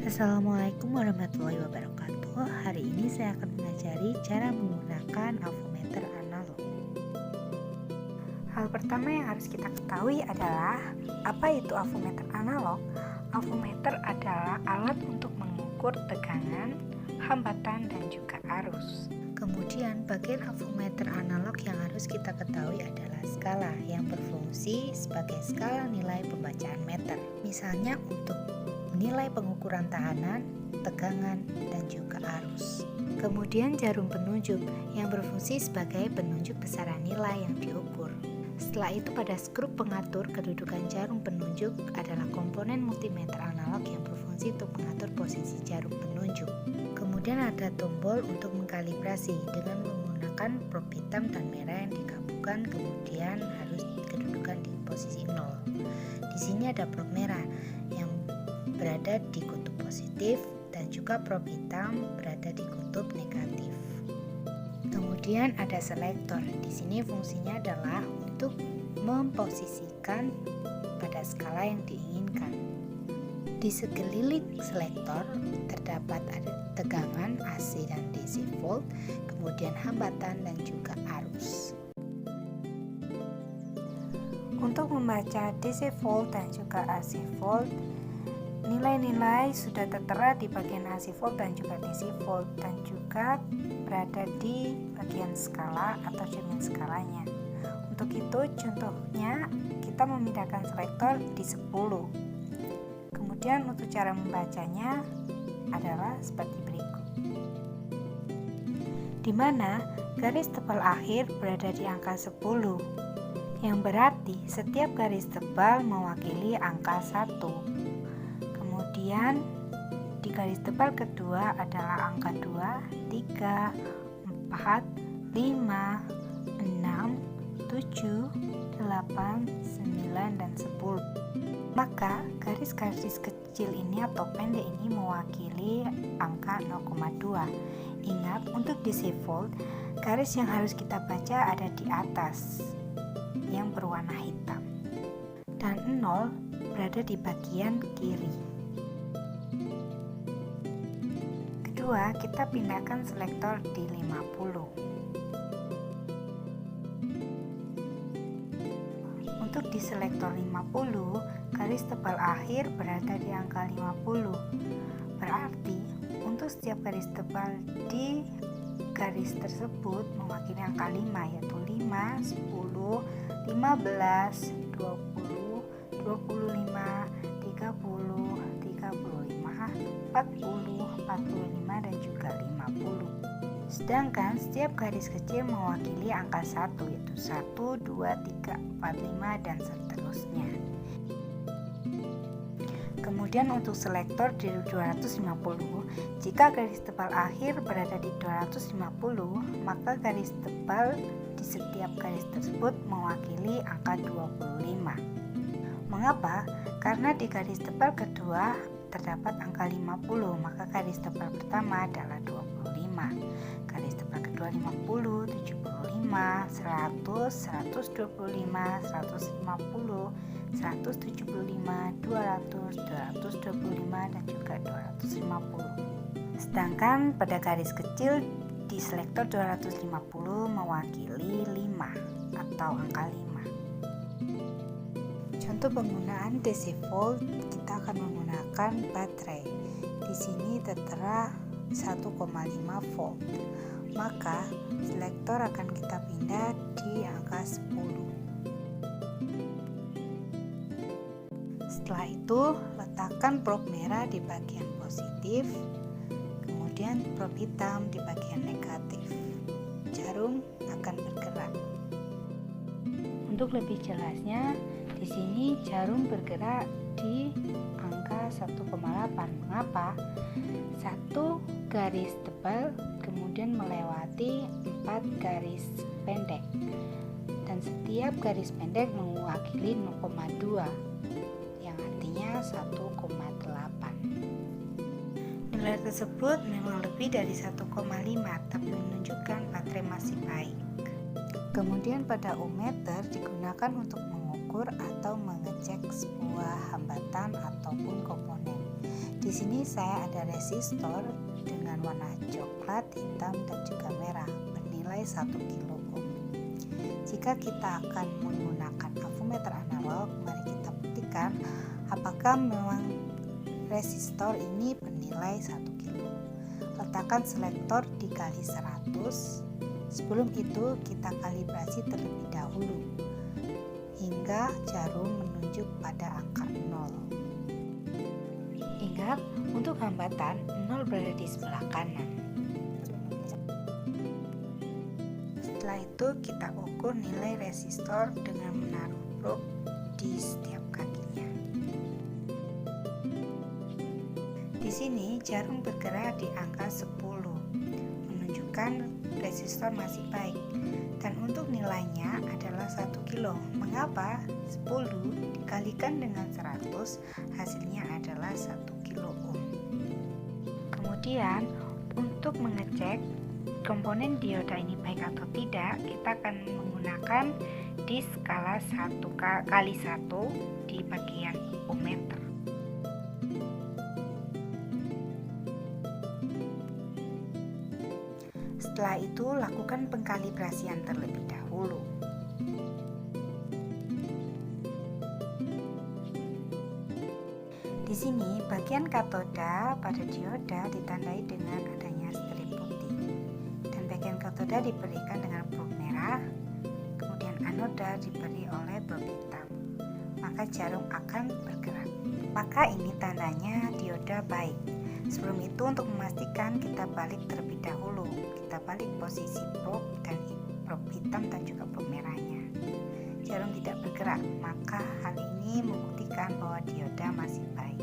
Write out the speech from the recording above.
Assalamualaikum warahmatullahi wabarakatuh. Hari ini saya akan mengajari cara menggunakan avometer analog. Hal pertama yang harus kita ketahui adalah apa itu avometer analog. Avometer adalah alat untuk mengukur tegangan, hambatan, dan juga arus. Kemudian bagian avometer analog yang harus kita ketahui adalah skala yang berfungsi sebagai skala nilai pembacaan meter. Misalnya untuk menilai pengukuran tahanan, tegangan, dan juga arus. Kemudian jarum penunjuk yang berfungsi sebagai penunjuk besaran nilai yang diukur. Setelah itu pada skrup pengatur kedudukan jarum penunjuk adalah komponen multimeter analog yang berfungsi untuk mengatur posisi jarum penunjuk. Kemudian ada tombol untuk mengkalibrasi dengan menggunakan probe hitam dan merah yang digabungkan, kemudian harus kedudukan di posisi 0. Di sini ada probe merah yang berada di kutub positif dan juga probe hitam berada di kutub negatif. Kemudian ada selektor. Di sini fungsinya adalah untuk memposisikan pada skala yang diinginkan. Di sekeliling selektor terdapat ada tegangan AC dan DC volt, kemudian hambatan dan juga arus. Untuk membaca DC volt dan juga AC volt, nilai-nilai sudah tertera di bagian AC volt dan juga DC volt dan juga berada di bagian skala atau cermin skalanya. Untuk itu contohnya kita memindahkan selektor di 10. Kemudian untuk cara membacanya adalah seperti berikut. Di mana garis tebal akhir berada di angka 10, yang berarti setiap garis tebal mewakili angka 1. Kemudian di garis tebal kedua adalah angka 2, 3, 4, 5, 6, 7, 8, 9, dan 10. Maka garis-garis kecil ini atau pendek ini mewakili angka 0,2. Ingat, untuk DC volt, garis yang harus kita baca ada di atas yang berwarna hitam dan 0 berada di bagian kiri. Kedua, kita pindahkan selektor di 50. Untuk di selektor 50, garis tebal akhir berada di angka 50. Berarti untuk setiap garis tebal di garis tersebut mewakili angka 5, yaitu 5, 10, 15, 20, 25, 30, 35, 40, 45, dan juga 50. Sedangkan setiap garis kecil mewakili angka 1, yaitu 1, 2, 3, 4, 5, dan seterusnya. Kemudian untuk selektor di 250, jika garis tebal akhir berada di 250, maka garis tebal di setiap garis tersebut mewakili angka 25. Mengapa? Karena di garis tebal kedua terdapat angka 50, maka garis tebal pertama adalah 25. Garis tebal kedua 50, 75, 100, 125, 150, 175, 200, 225, dan juga 250. Sedangkan pada garis kecil di selektor 250 mewakili 5 atau angka 5. Contoh penggunaan DC volt, kita akan menggunakan baterai. Di sini tertera 1,5 volt. Maka selektor akan kita pindah di angka 10. Setelah itu, letakkan probe merah di bagian positif, kemudian probe hitam di bagian negatif. Jarum akan bergerak. Untuk lebih jelasnya, di sini jarum bergerak di angka 1,8. Mengapa? Satu garis tebal kemudian melewati 4 garis pendek, dan setiap garis pendek mewakili 0,2, yang artinya 1,8. Nilai tersebut memang lebih dari 1,5, tapi menunjukkan baterai masih baik. Kemudian pada ohmmeter digunakan untuk mengukur atau mengecek sebuah hambatan ataupun komponen. Di sini saya ada resistor dengan warna coklat, hitam, dan juga merah bernilai 1 kilo ohm. Jika kita akan menggunakan avometer analog, mari kita buktikan apakah memang resistor ini bernilai 1 kilo. Letakkan selektor dikali 100. Sebelum itu kita kalibrasi terlebih dahulu hingga jarum menunjuk pada angka 0. Ingat, untuk hambatan 0 berada di sebelah kanan. Setelah itu kita ukur nilai resistor dengan menaruh probe di setiap kakinya. Di sini jarum bergerak di angka 10, menunjukkan resistor masih baik. Dan untuk nilainya adalah 1 kilo. Mengapa? 10 dikalikan dengan 100 hasilnya adalah 1 kilo ohm. Kemudian untuk mengecek komponen dioda ini baik atau tidak, kita akan menggunakan di skala 1/1 di bagian ohmmeter. Setelah itu lakukan pengkalibrasian terlebih dahulu. Di sini bagian katoda pada dioda ditandai dengan adanya strip putih dan bagian katoda diberikan dengan probe merah, kemudian anoda diberi oleh probe hitam. Maka jarum akan bergerak. Maka ini tandanya dioda baik. Sebelum itu untuk memastikan kita balik terlebih dahulu. Kita balik posisi probe dan probe hitam dan juga probe merahnya. Jarum tidak bergerak, maka hal ini membuktikan bahwa dioda masih baik.